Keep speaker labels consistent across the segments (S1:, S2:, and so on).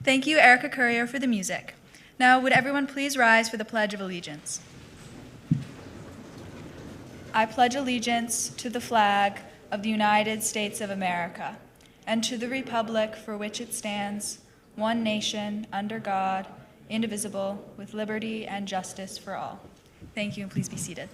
S1: Thank you, Erica Courier, for the music. Now, would everyone please rise for the Pledge of Allegiance? I pledge allegiance to the flag of the United States of America and to the republic for which it stands, one nation, under God, indivisible, with liberty and justice for all. Thank you, and please be seated.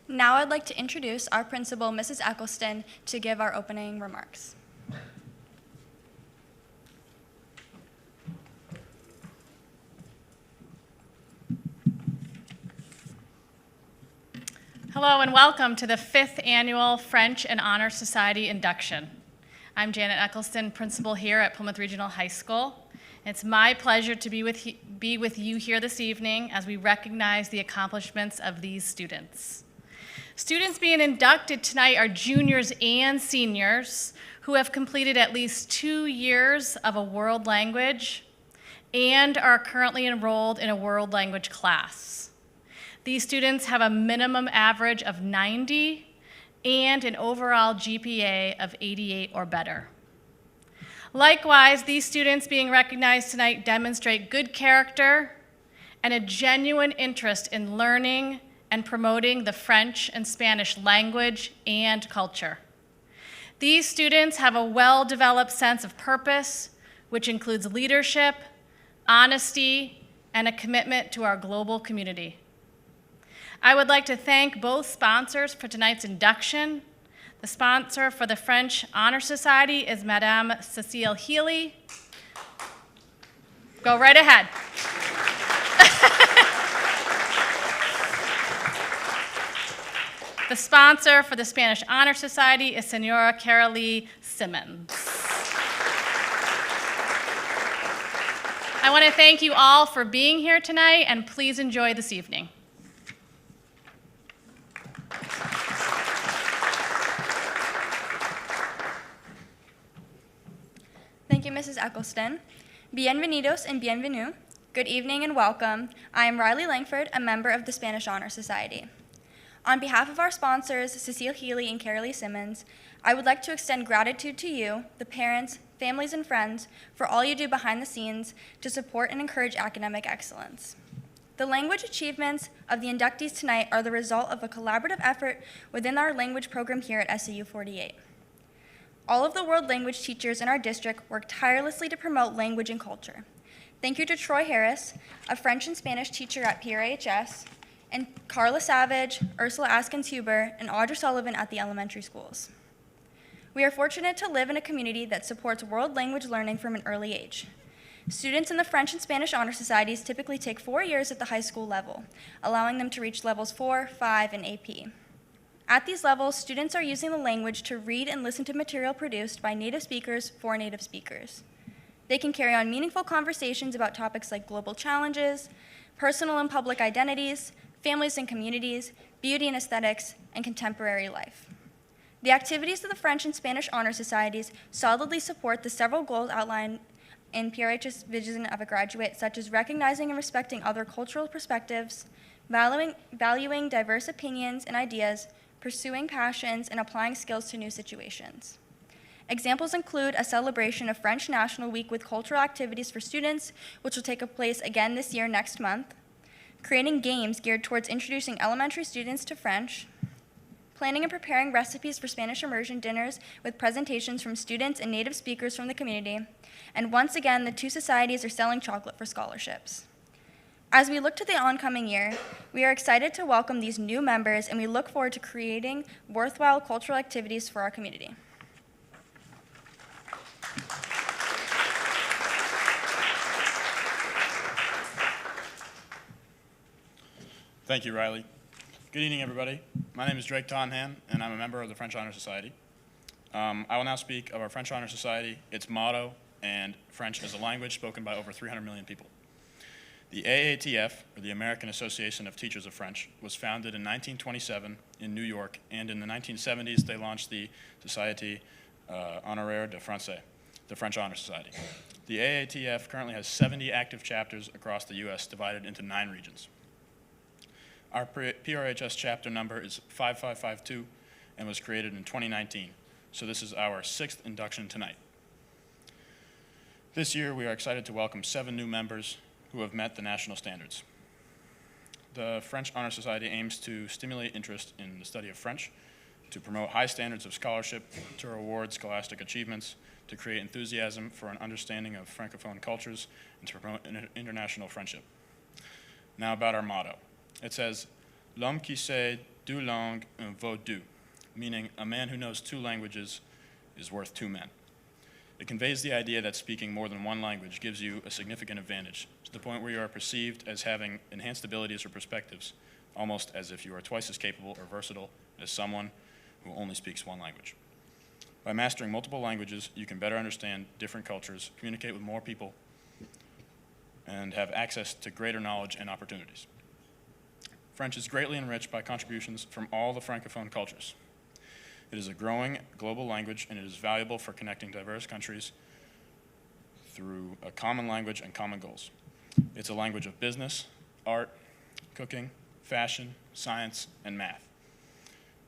S2: Now I'd like to introduce our principal, Mrs. Eccleston, to give our opening remarks.
S3: Hello and welcome to the 5th Annual French and Honor Society Induction. I'm Janet Eccleston, principal here at Plymouth Regional High School. It's my pleasure to be with you here this evening as we recognize the accomplishments of these students. Students being inducted tonight are juniors and seniors who have completed at least 2 years of a world language and are currently enrolled in a world language class. These students have a minimum average of 90 and an overall GPA of 88 or better. Likewise, these students being recognized tonight demonstrate good character and a genuine interest in learning and promoting the French and Spanish language and culture. These students have a well-developed sense of purpose, which includes leadership, honesty, and a commitment to our global community. I would like to thank both sponsors for tonight's induction. The sponsor for the French Honor Society is Madame Cecile Healy. Go right ahead. The sponsor for the Spanish Honor Society is Senora Carolee Simmons. I want to thank you all for being here tonight, and please enjoy this evening.
S2: Thank you, Mrs. Eccleston. Bienvenidos and bienvenue. Good evening and welcome. I am Riley Langford, a member of the Spanish Honor Society. On behalf of our sponsors, Cecile Healy and Carolee Simmons, I would like to extend gratitude to you, the parents, families, and friends, for all you do behind the scenes to support and encourage academic excellence. The language achievements of the inductees tonight are the result of a collaborative effort within our language program here at SAU 48. All of the world language teachers in our district work tirelessly to promote language and culture. Thank you to Troy Harris, a French and Spanish teacher at PRHS, and Carla Savage, Ursula Askins-Huber, and Audra Sullivan at the elementary schools. We are fortunate to live in a community that supports world language learning from an early age. Students in the French and Spanish Honor Societies typically take 4 years at the high school level, allowing them to reach levels 4, 5, and AP. At these levels, students are using the language to read and listen to material produced by native speakers for native speakers. They can carry on meaningful conversations about topics like global challenges, personal and public identities, families and communities, beauty and aesthetics, and contemporary life. The activities of the French and Spanish Honor Societies solidly support the several goals outlined in PRH's vision of a graduate, such as recognizing and respecting other cultural perspectives, valuing diverse opinions and ideas, pursuing passions, and applying skills to new situations. Examples include a celebration of French National Week with cultural activities for students, which will take place again this year next month, creating games geared towards introducing elementary students to French, planning and preparing recipes for Spanish immersion dinners with presentations from students and native speakers from the community, and once again, the two societies are selling chocolate for scholarships. As we look to the oncoming year, we are excited to welcome these new members, and we look forward to creating worthwhile cultural activities for our community.
S4: Thank you, Riley. Good evening, everybody. My name is Drake Tonhan, and I'm a member of the French Honor Society. I will now speak of our French Honor Society, its motto, and French as a language spoken by over 300 million people. The AATF, or the American Association of Teachers of French, was founded in 1927 in New York, and in the 1970s they launched the Société Honoraire de Français, the French Honor Society. The AATF currently has 70 active chapters across the U.S. divided into 9 regions. Our PRHS chapter number is 5552 and was created in 2019, so this is our 6th induction tonight. This year we are excited to welcome 7 new members who have met the national standards. The French Honor Society aims to stimulate interest in the study of French, to promote high standards of scholarship, to reward scholastic achievements, to create enthusiasm for an understanding of Francophone cultures, and to promote international friendship. Now about our motto. It says, "L'homme qui sait deux langues en vaut deux," meaning a man who knows 2 languages is worth 2 men. It conveys the idea that speaking more than 1 language gives you a significant advantage, to the point where you are perceived as having enhanced abilities or perspectives, almost as if you are twice as capable or versatile as someone who only speaks 1 language. By mastering multiple languages, you can better understand different cultures, communicate with more people, and have access to greater knowledge and opportunities. French is greatly enriched by contributions from all the Francophone cultures. It is a growing global language, and it is valuable for connecting diverse countries through a common language and common goals. It's a language of business, art, cooking, fashion, science, and math.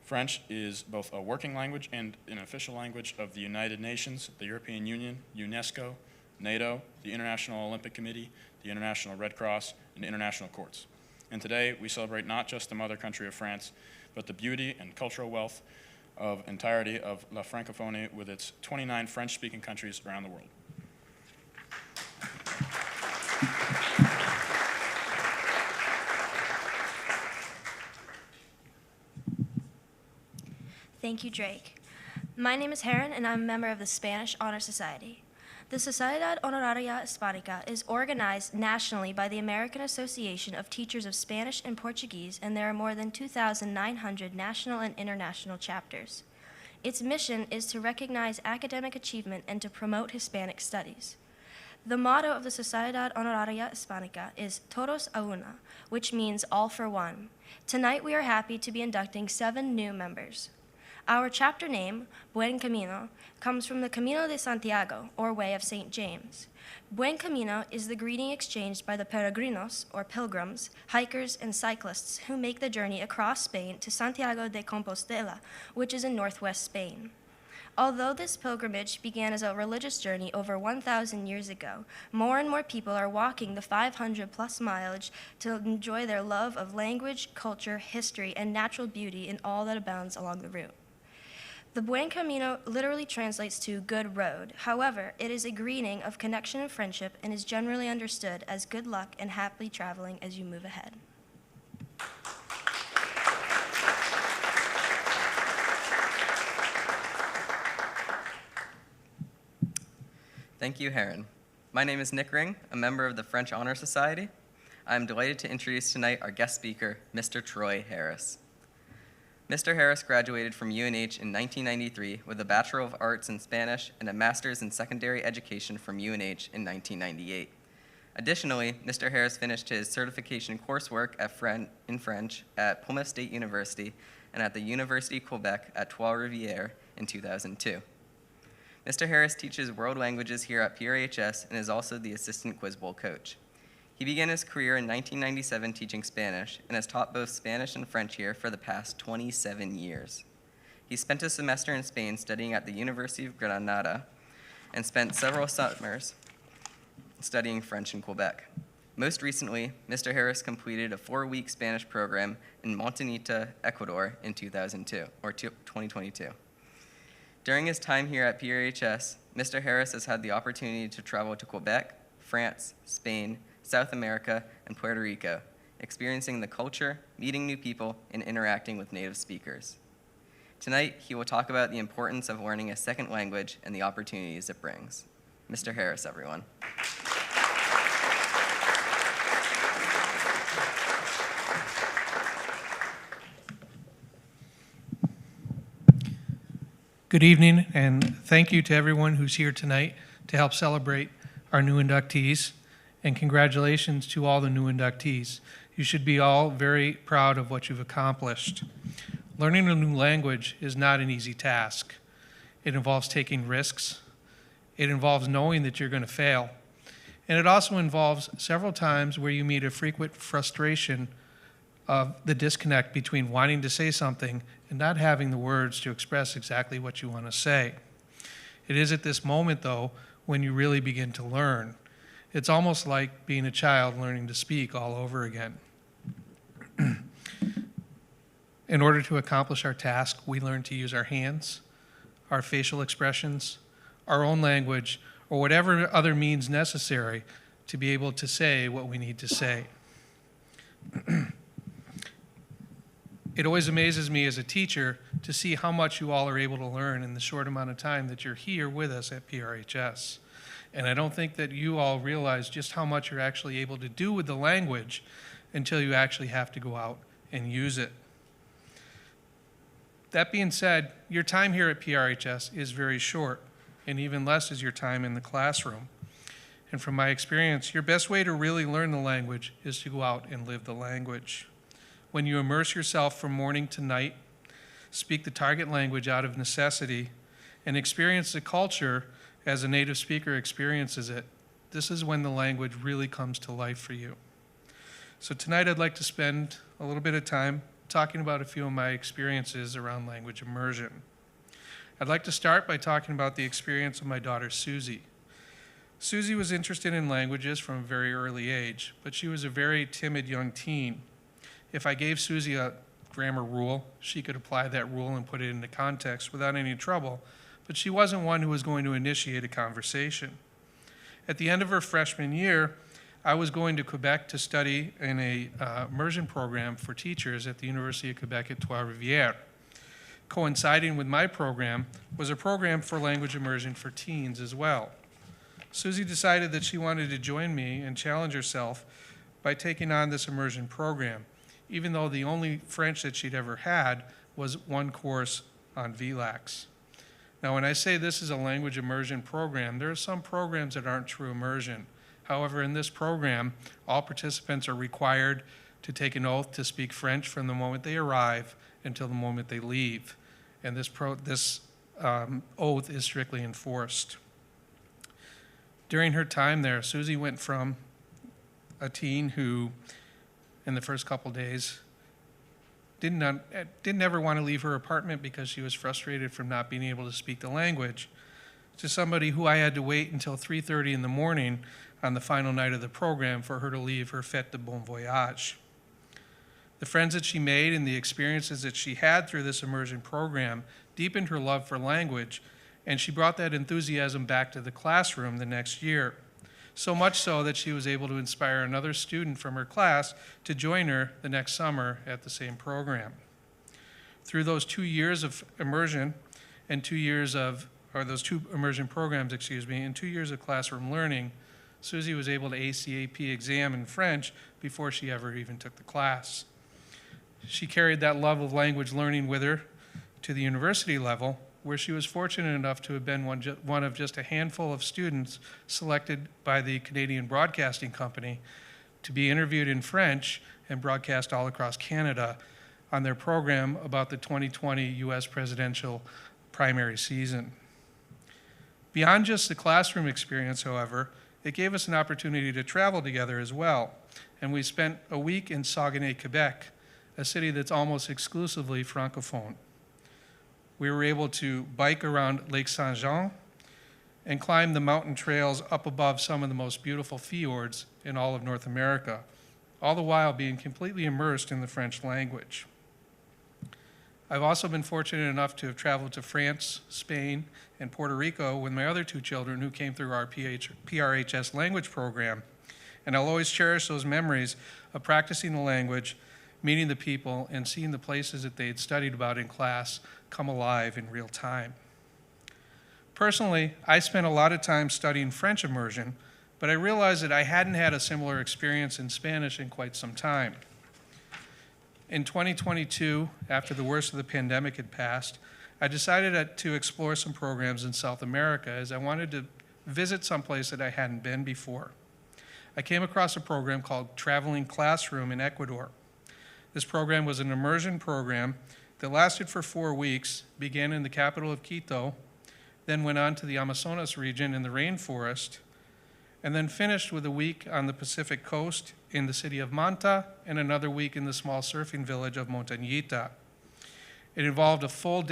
S4: French is both a working language and an official language of the United Nations, the European Union, UNESCO, NATO, the International Olympic Committee, the International Red Cross, and international courts. And today, we celebrate not just the mother country of France, but the beauty and cultural wealth of entirety of La Francophonie with its 29 French-speaking countries around the world.
S5: Thank you, Drake. My name is Heron, and I'm a member of the Spanish Honor Society. The Sociedad Honoraria Hispanica is organized nationally by the American Association of Teachers of Spanish and Portuguese, and there are more than 2,900 national and international chapters. Its mission is to recognize academic achievement and to promote Hispanic studies. The motto of the Sociedad Honoraria Hispanica is Todos a una, which means all for one. Tonight we are happy to be inducting 7 new members. Our chapter name, Buen Camino, comes from the Camino de Santiago, or Way of St. James. Buen Camino is the greeting exchanged by the peregrinos, or pilgrims, hikers, and cyclists who make the journey across Spain to Santiago de Compostela, which is in northwest Spain. Although this pilgrimage began as a religious journey over 1,000 years ago, more and more people are walking the 500-plus mileage to enjoy their love of language, culture, history, and natural beauty in all that abounds along the route. The Buen Camino literally translates to good road. However, it is a greeting of connection and friendship and is generally understood as good luck and happily traveling as you move ahead.
S6: Thank you, Heron. My name is Nick Ring, a member of the French Honor Society. I'm delighted to introduce tonight our guest speaker, Mr. Troy Harris. Mr. Harris graduated from UNH in 1993 with a Bachelor of Arts in Spanish and a Master's in Secondary Education from UNH in 1998. Additionally, Mr. Harris finished his certification coursework in French at Plymouth State University and at the University of Quebec at Trois-Rivières in 2002. Mr. Harris teaches world languages here at PRHS and is also the assistant Quiz Bowl coach. He began his career in 1997 teaching Spanish and has taught both Spanish and French here for the past 27 years. He spent a semester in Spain studying at the University of Granada and spent several summers studying French in Quebec. Most recently, Mr. Harris completed a 4-week Spanish program in Montañita, Ecuador in 2022. During his time here at PRHS, Mr. Harris has had the opportunity to travel to Quebec, France, Spain, South America, and Puerto Rico, experiencing the culture, meeting new people, and interacting with native speakers. Tonight, he will talk about the importance of learning a second language and the opportunities it brings. Mr. Harris, everyone.
S7: Good evening, and thank you to everyone who's here tonight to help celebrate our new inductees, and congratulations to all the new inductees. You should be all very proud of what you've accomplished. Learning a new language is not an easy task. It involves taking risks. It involves knowing that you're going to fail. And it also involves several times where you meet a frequent frustration of the disconnect between wanting to say something and not having the words to express exactly what you want to say. It is at this moment, though, when you really begin to learn. It's almost like being a child learning to speak all over again. In order to accomplish our task, we learn to use our hands, our facial expressions, our own language, or whatever other means necessary to be able to say what we need to say. It always amazes me as a teacher to see how much you all are able to learn in the short amount of time that you're here with us at PRHS. And I don't think that you all realize just how much you're actually able to do with the language until you actually have to go out and use it. That being said, your time here at PRHS is very short, and even less is your time in the classroom. And from my experience, your best way to really learn the language is to go out and live the language. When you immerse yourself from morning to night, speak the target language out of necessity, and experience the culture as a native speaker experiences it, this is when the language really comes to life for you. So tonight I'd like to spend a little bit of time talking about a few of my experiences around language immersion. I'd like to start by talking about the experience of my daughter, Susie. Susie was interested in languages from a very early age, but she was a very timid young teen. If I gave Susie a grammar rule, she could apply that rule and put it into context without any trouble, but she wasn't one who was going to initiate a conversation. At the end of her freshman year, I was going to Quebec to study in a immersion program for teachers at the University of Quebec at Trois-Rivières. Coinciding with my program was a program for language immersion for teens as well. Susie decided that she wanted to join me and challenge herself by taking on this immersion program, even though the only French that she'd ever had was one course on VLAX. Now, when I say this is a language immersion program, there are some programs that aren't true immersion. However, in this program, all participants are required to take an oath to speak French from the moment they arrive until the moment they leave. And this oath is strictly enforced. During her time there, Susie went from a teen who, in the first couple days, didn't ever want to leave her apartment because she was frustrated from not being able to speak the language, to somebody who I had to wait until 3:30 in the morning on the final night of the program for her to leave her fête de bon voyage. The friends that she made and the experiences that she had through this immersion program deepened her love for language, and she brought that enthusiasm back to the classroom the next year. So much so that she was able to inspire another student from her class to join her the next summer at the same program. Through those 2 years of immersion and 2 years of, or those two immersion programs, and 2 years of classroom learning, Susie was able to ace the AP exam in French before she ever even took the class. She carried that love of language learning with her to the university level, where she was fortunate enough to have been one of just a handful of students selected by the Canadian Broadcasting Company to be interviewed in French and broadcast all across Canada on their program about the 2020 U.S. presidential primary season. Beyond just the classroom experience, however, it gave us an opportunity to travel together as well, and we spent a week in Saguenay, Quebec, a city that's almost exclusively Francophone. We were able to bike around Lake Saint-Jean and climb the mountain trails up above some of the most beautiful fjords in all of North America, all the while being completely immersed in the French language. I've also been fortunate enough to have traveled to France, Spain, and Puerto Rico with my other two children who came through our PRHS language program. And I'll always cherish those memories of practicing the language, meeting the people, and seeing the places that they had studied about in class come alive in real time. Personally, I spent a lot of time studying French immersion, but I realized that I hadn't had a similar experience in Spanish in quite some time. In 2022, after the worst of the pandemic had passed, I decided to explore some programs in South America, as I wanted to visit someplace that I hadn't been before. I came across a program called Traveling Classroom in Ecuador. This program was an immersion program that lasted for 4 weeks, began in the capital of Quito, then went on to the Amazonas region in the rainforest, and then finished with a week on the Pacific coast in the city of Manta and another week in the small surfing village of Montañita. It involved 5 full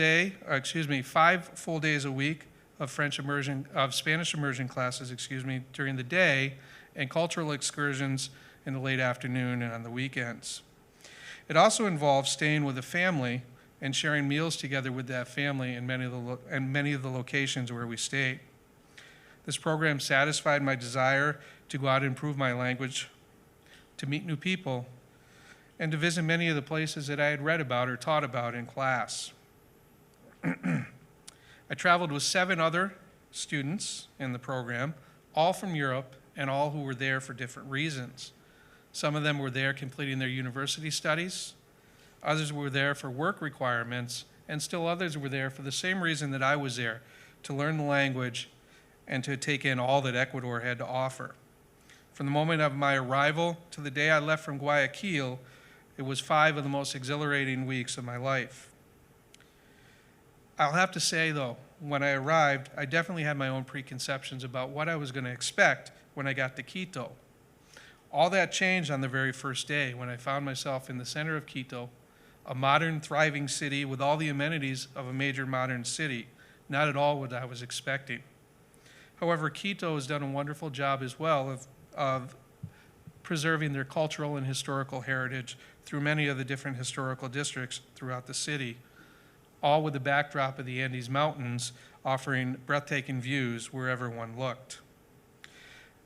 S7: days a week of Spanish immersion classes, during the day, and cultural excursions in the late afternoon and on the weekends. It also involved staying with a family and sharing meals together with that family in many of the locations where we stayed. This program satisfied my desire to go out and improve my language, to meet new people, and to visit many of the places that I had read about or taught about in class. I traveled with 7 other students in the program, all from Europe and all who were there for different reasons. Some of them were there completing their university studies, others were there for work requirements, and still others were there for the same reason that I was there, to learn the language and to take in all that Ecuador had to offer. From the moment of my arrival to the day I left from Guayaquil, it was 5 of the most exhilarating weeks of my life. I'll have to say, though, when I arrived, I definitely had my own preconceptions about what I was going to expect when I got to Quito. All that changed on the very first day when I found myself in the center of Quito, a modern, thriving city with all the amenities of a major modern city, not at all what I was expecting. However, Quito has done a wonderful job as well of preserving their cultural and historical heritage through many of the different historical districts throughout the city, all with the backdrop of the Andes Mountains offering breathtaking views wherever one looked.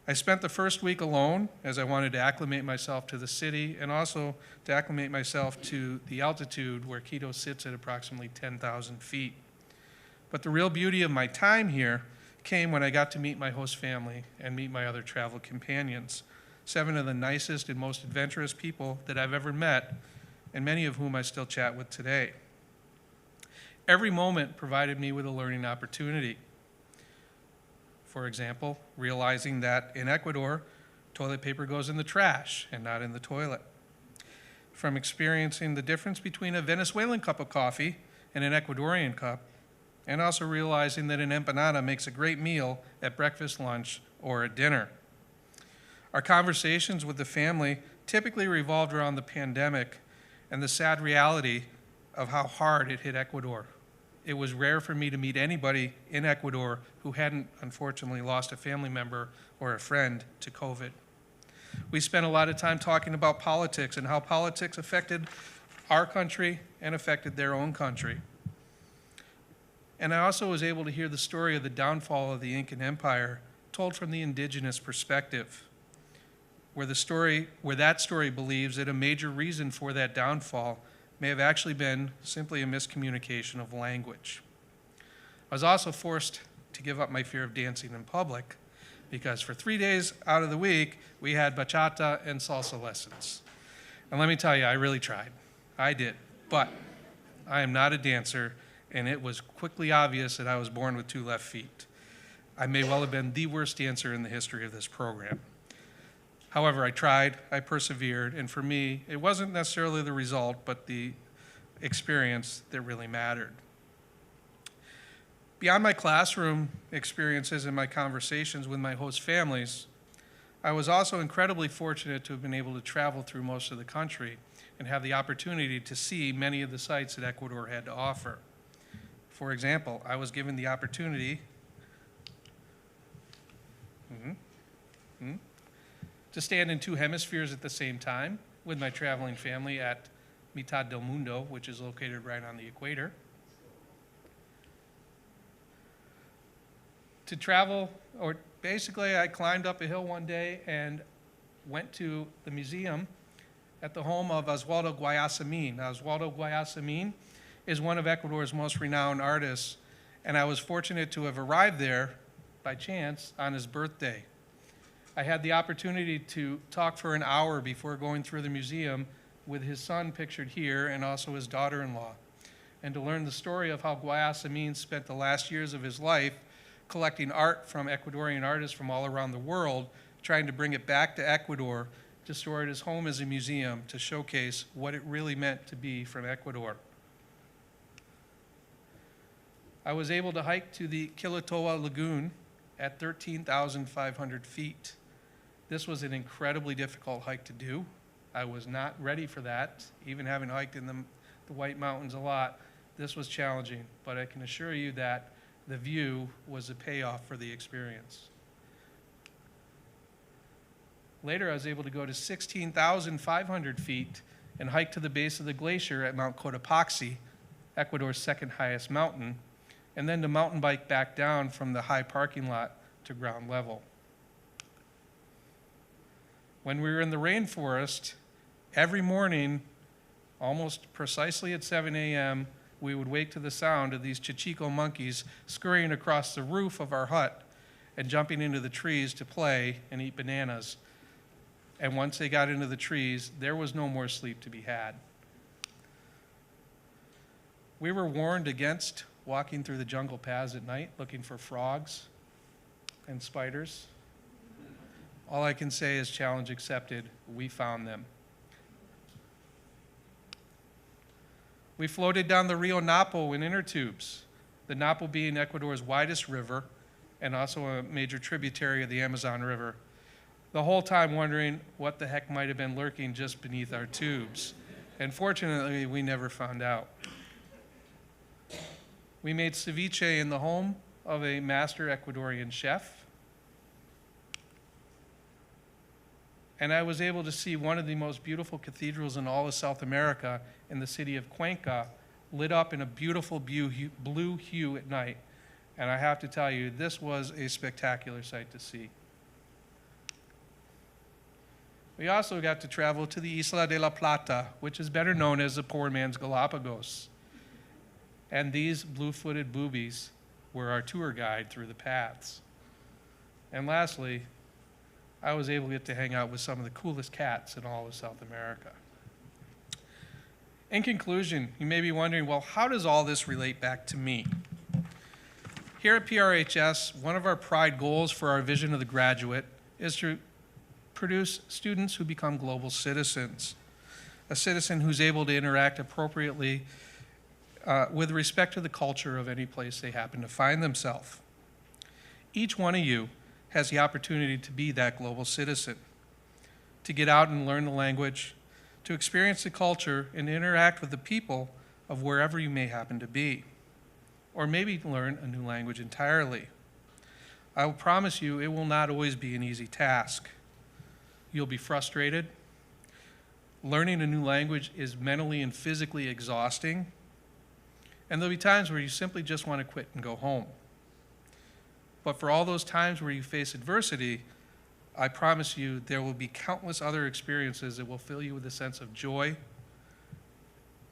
S7: I spent the first week alone as I wanted to acclimate myself to the city and also to acclimate myself to the altitude where Quito sits at approximately 10,000 feet. But the real beauty of my time here came when I got to meet my host family and meet my other travel companions, 7 of the nicest and most adventurous people that I've ever met, and many of whom I still chat with today. Every moment provided me with a learning opportunity. For example, realizing that in Ecuador, toilet paper goes in the trash and not in the toilet. From experiencing the difference between a Venezuelan cup of coffee and an Ecuadorian cup, and also realizing that an empanada makes a great meal at breakfast, lunch, or at dinner. Our conversations with the family typically revolved around the pandemic and the sad reality of how hard it hit Ecuador. It was rare for me to meet anybody in Ecuador who hadn't, unfortunately, lost a family member or a friend to COVID. We spent a lot of time talking about politics and how politics affected our country and affected their own country. And I also was able to hear the story of the downfall of the Incan Empire told from the indigenous perspective, where that story believes that a major reason for that downfall may have actually been simply a miscommunication of language. I was also forced to give up my fear of dancing in public because for 3 days out of the week, we had bachata and salsa lessons. And let me tell you, I really tried. I did. But I am not a dancer, and it was quickly obvious that I was born with 2 left feet. I may well have been the worst dancer in the history of this program. However, I tried, I persevered, and for me, it wasn't necessarily the result, but the experience that really mattered. Beyond my classroom experiences and my conversations with my host families, I was also incredibly fortunate to have been able to travel through most of the country and have the opportunity to see many of the sites that Ecuador had to offer. For example, I was given the opportunity to stand in 2 hemispheres at the same time with my traveling family at Mitad del Mundo, which is located right on the equator. To travel, or basically I climbed up a hill one day and went to the museum at the home of Oswaldo Guayasamín. Oswaldo Guayasamín is one of Ecuador's most renowned artists, and I was fortunate to have arrived there by chance on his birthday. I had the opportunity to talk for an hour before going through the museum with his son pictured here and also his daughter-in-law, and to learn the story of how Guayasamín spent the last years of his life collecting art from Ecuadorian artists from all around the world, trying to bring it back to Ecuador to store it as home as a museum to showcase what it really meant to be from Ecuador. I was able to hike to the Kilauea Lagoon at 13,500 feet. This was an incredibly difficult hike to do. I was not ready for that, even having hiked in the White Mountains a lot. This was challenging, but I can assure you that the view was a payoff for the experience. Later, I was able to go to 16,500 feet and hike to the base of the glacier at Mount Cotopaxi, Ecuador's second highest mountain, and then to mountain bike back down from the high parking lot to ground level. When we were in the rainforest, every morning, almost precisely at 7 a.m., we would wake to the sound of these Chichico monkeys scurrying across the roof of our hut and jumping into the trees to play and eat bananas. And once they got into the trees, there was no more sleep to be had. We were warned against walking through the jungle paths at night looking for frogs and spiders. All I can say is challenge accepted. We found them. We floated down the Rio Napo in inner tubes, the Napo being Ecuador's widest river and also a major tributary of the Amazon River, the whole time wondering what the heck might have been lurking just beneath our tubes. And fortunately, we never found out. We made ceviche in the home of a master Ecuadorian chef. And I was able to see one of the most beautiful cathedrals in all of South America in the city of Cuenca, lit up in a beautiful blue hue at night. And I have to tell you, this was a spectacular sight to see. We also got to travel to the Isla de la Plata, which is better known as the poor man's Galapagos. And these blue-footed boobies were our tour guide through the paths. And lastly, I was able to get to hang out with some of the coolest cats in all of South America. In conclusion, you may be wondering, well, how does all this relate back to me? Here at PRHS, one of our pride goals for our vision of the graduate is to produce students who become global citizens, a citizen who's able to interact appropriately with respect to the culture of any place they happen to find themselves. Each one of you has the opportunity to be that global citizen, to get out and learn the language, to experience the culture and interact with the people of wherever you may happen to be, or maybe learn a new language entirely. I will promise you it will not always be an easy task. You'll be frustrated. Learning a new language is mentally and physically exhausting, and there'll be times where you simply just want to quit and go home. But for all those times where you face adversity, I promise you there will be countless other experiences that will fill you with a sense of joy,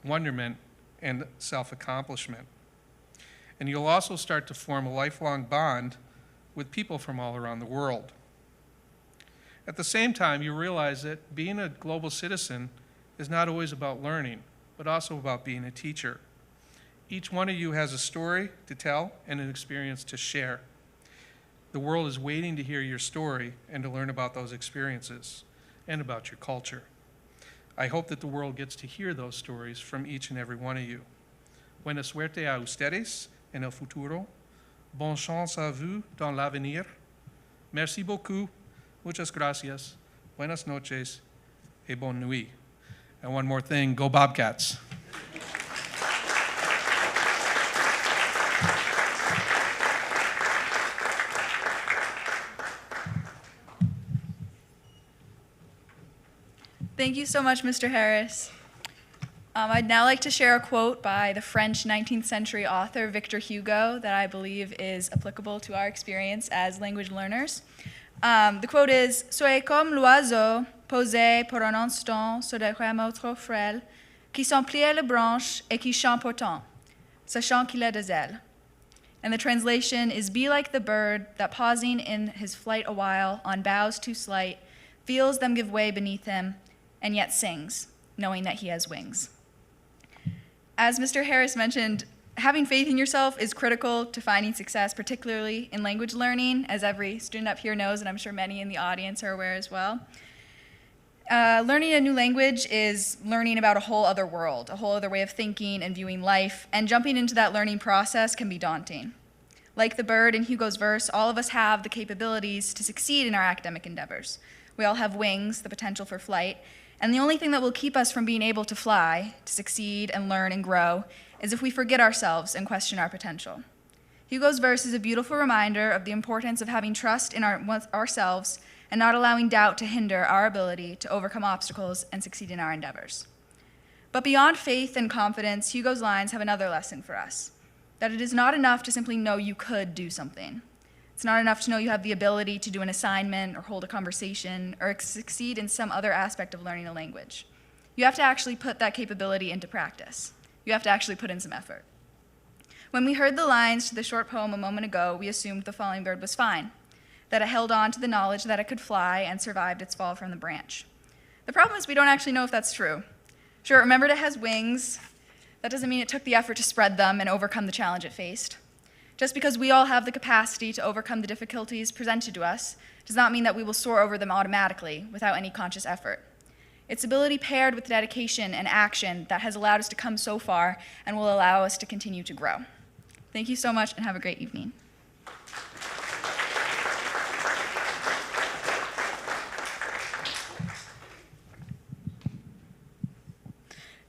S7: wonderment, and self-accomplishment. And you'll also start to form a lifelong bond with people from all around the world. At the same time, you realize that being a global citizen is not always about learning, but also about being a teacher. Each one of you has a story to tell and an experience to share. The world is waiting to hear your story and to learn about those experiences and about your culture. I hope that the world gets to hear those stories from each and every one of you. Buena suerte a ustedes en el futuro. Bonne chance à vous dans l'avenir. Merci beaucoup. Muchas gracias. Buenas noches et bonne nuit. And one more thing, go Bobcats.
S1: Thank you so much, Mr. Harris. I'd now like to share a quote by the French 19th century author Victor Hugo that I believe is applicable to our experience as language learners. The quote is, Soyez comme l'oiseau posé pour un instant sur des rameaux trop frêles, qui sont pliés les branches et qui chante pourtant, sachant qu'il a des ailes. And the translation is, be like the bird that pausing in his flight a while on boughs too slight, feels them give way beneath him, and yet sings, knowing that he has wings. As Mr. Harris mentioned, Having faith in yourself is critical to finding success, particularly in language learning, as every student up here knows, and I'm sure many in the audience are aware as well. Learning a new language is learning about a whole other world, a whole other way of thinking and viewing life, and jumping into that learning process can be daunting. Like the bird in Hugo's verse, all of us have the capabilities to succeed in our academic endeavors. We all have wings, the potential for flight, and the only thing that will keep us from being able to fly, to succeed and learn and grow, is if we forget ourselves and question our potential. Hugo's verse is a beautiful reminder of the importance of having trust in ourselves and not allowing doubt to hinder our ability to overcome obstacles and succeed in our endeavors. But beyond faith and confidence, Hugo's lines have another lesson for us, that it is not enough to simply know you could do something. It's not enough to know you have the ability to do an assignment or hold a conversation or succeed in some other aspect of learning a language. You have to actually put that capability into practice. You have to actually put in some effort. When we heard the lines to the short poem a moment ago, we assumed the falling bird was fine, that it held on to the knowledge that it could fly and survived its fall from the branch. The problem is we don't actually know if that's true. Sure, it remembered it has wings. That doesn't mean it took the effort to spread them and overcome the challenge it faced. Just because we all have the capacity to overcome the difficulties presented to us does not mean that we will soar over them automatically without any conscious effort. It's ability paired with dedication and action that has allowed us to come so far and will allow us to continue to grow. Thank you so much and have a great evening.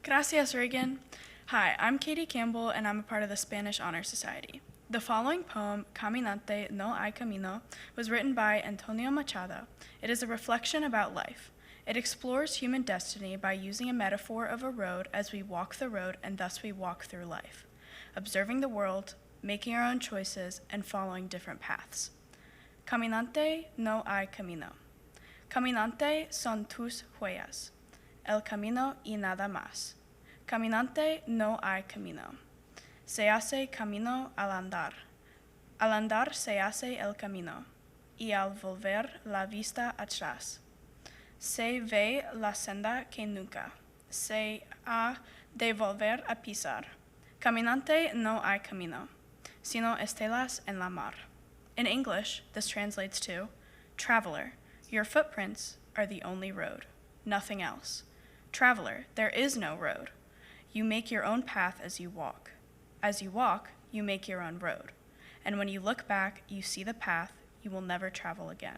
S8: Gracias, Reagan. Hi, I'm Katie Campbell, and I'm a part of the Spanish Honor Society. The following poem, Caminante no hay camino, was written by Antonio Machado. It is a reflection about life. It explores human destiny by using a metaphor of a road as we walk the road, and thus we walk through life, observing the world, making our own choices, and following different paths. Caminante no hay camino. Caminante son tus huellas. El camino y nada más. Caminante no hay camino. Se hace camino al andar. Al andar se hace el camino, y al volver la vista atrás. Se ve la senda que nunca se ha de volver a pisar. Caminante no hay camino, sino estelas en la mar. In English, this translates to, Traveler, your footprints are the only road, nothing else. Traveler, there is no road. You make your own path as you walk. As you walk, you make your own road. And when you look back, you see the path you will never travel again.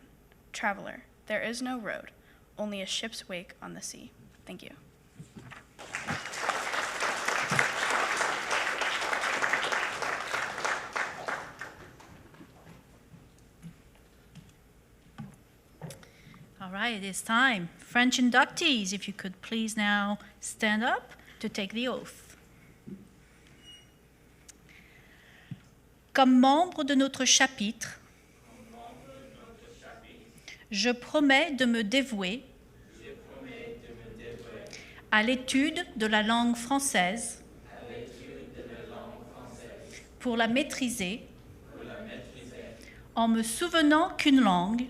S8: Traveler, there is no road, only a ship's wake on the sea. Thank you.
S9: All right, it is time. French inductees, if you could please now stand up to take the oath. Comme membre de notre chapitre, je promets de me dévouer à l'étude de la langue française pour la maîtriser en me souvenant qu'une langue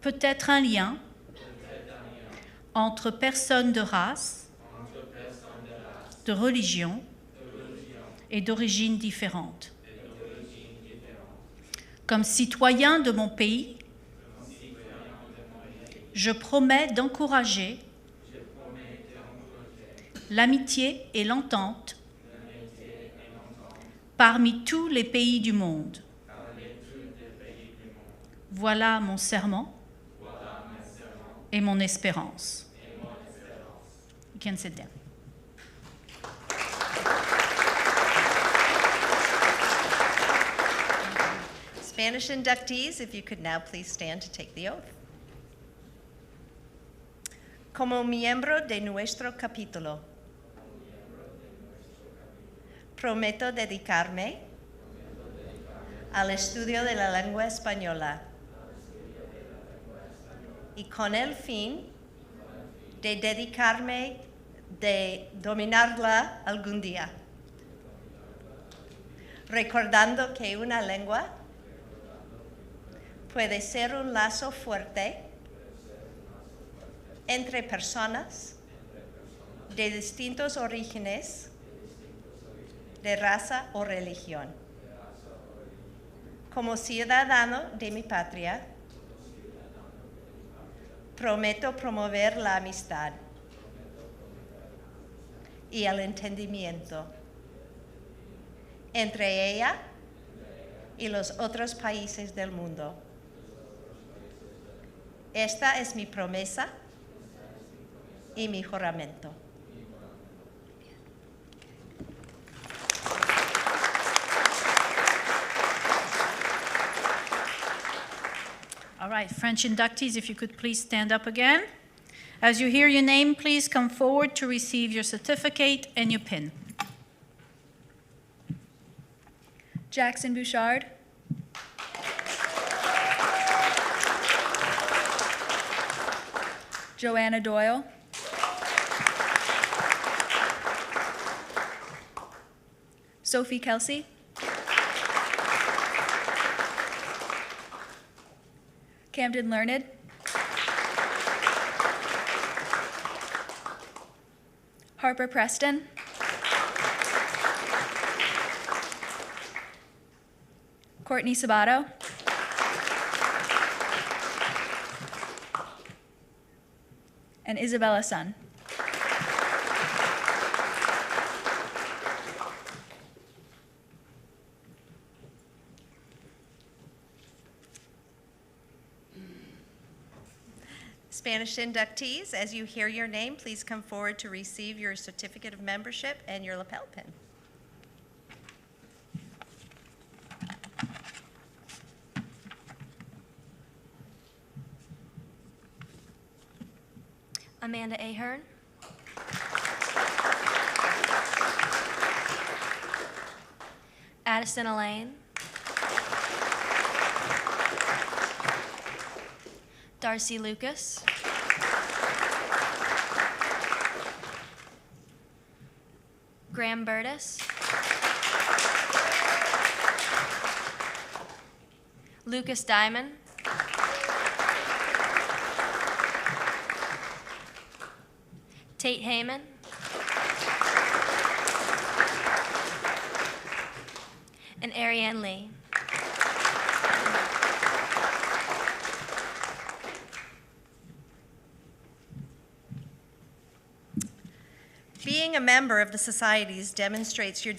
S9: peut être un lien entre personnes de race, de religion et d'origines différentes. Comme citoyen de mon pays, je promets d'encourager l'amitié et l'entente parmi tous les pays du monde. Voilà mon serment et mon espérance. You can sit down.
S10: Spanish inductees, if you could now please stand to take the oath. Como miembro de nuestro capítulo, prometo dedicarme al estudio de la lengua española y con el fin de dedicarme de dominarla algún día, recordando que una lengua puede ser un lazo fuerte entre personas de distintos orígenes de raza o religión. Como ciudadano de mi patria, prometo promover la amistad y el entendimiento entre ella y los otros países del mundo. Esta es mi promesa y mi juramento.
S9: All right, French inductees, if you could please stand up again. As you hear your name, please come forward to receive your certificate and your pin.
S1: Jackson Bouchard. Joanna Doyle. Sophie Kelsey. Camden Learned. Harper Preston. Courtney Sabato. And Isabella Sun.
S10: Spanish inductees, as you hear your name, please come forward to receive your certificate of membership and your lapel pin.
S5: Amanda Ahern. Addison Elaine. Darcy Lucas. Graham Burtis. Lucas Diamond. Tate Heyman. And Ariane Lee.
S10: Being a member of the societies demonstrates your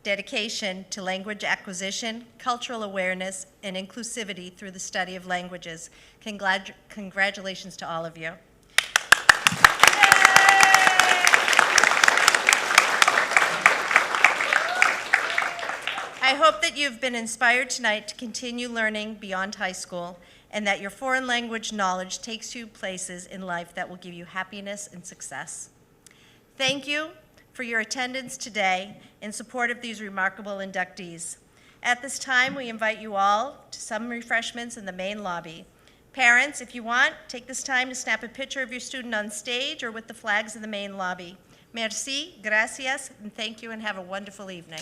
S10: dedication to language acquisition, cultural awareness, and inclusivity through the study of languages. Congratulations to all of you. I hope that you've been inspired tonight to continue learning beyond high school and that your foreign language knowledge takes you places in life that will give you happiness and success. Thank you for your attendance today in support of these remarkable inductees. At this time, we invite you all to some refreshments in the main lobby. Parents, if you want, take this time to snap a picture of your student on stage or with the flags in the main lobby. Merci, gracias, and thank you, and have a wonderful evening.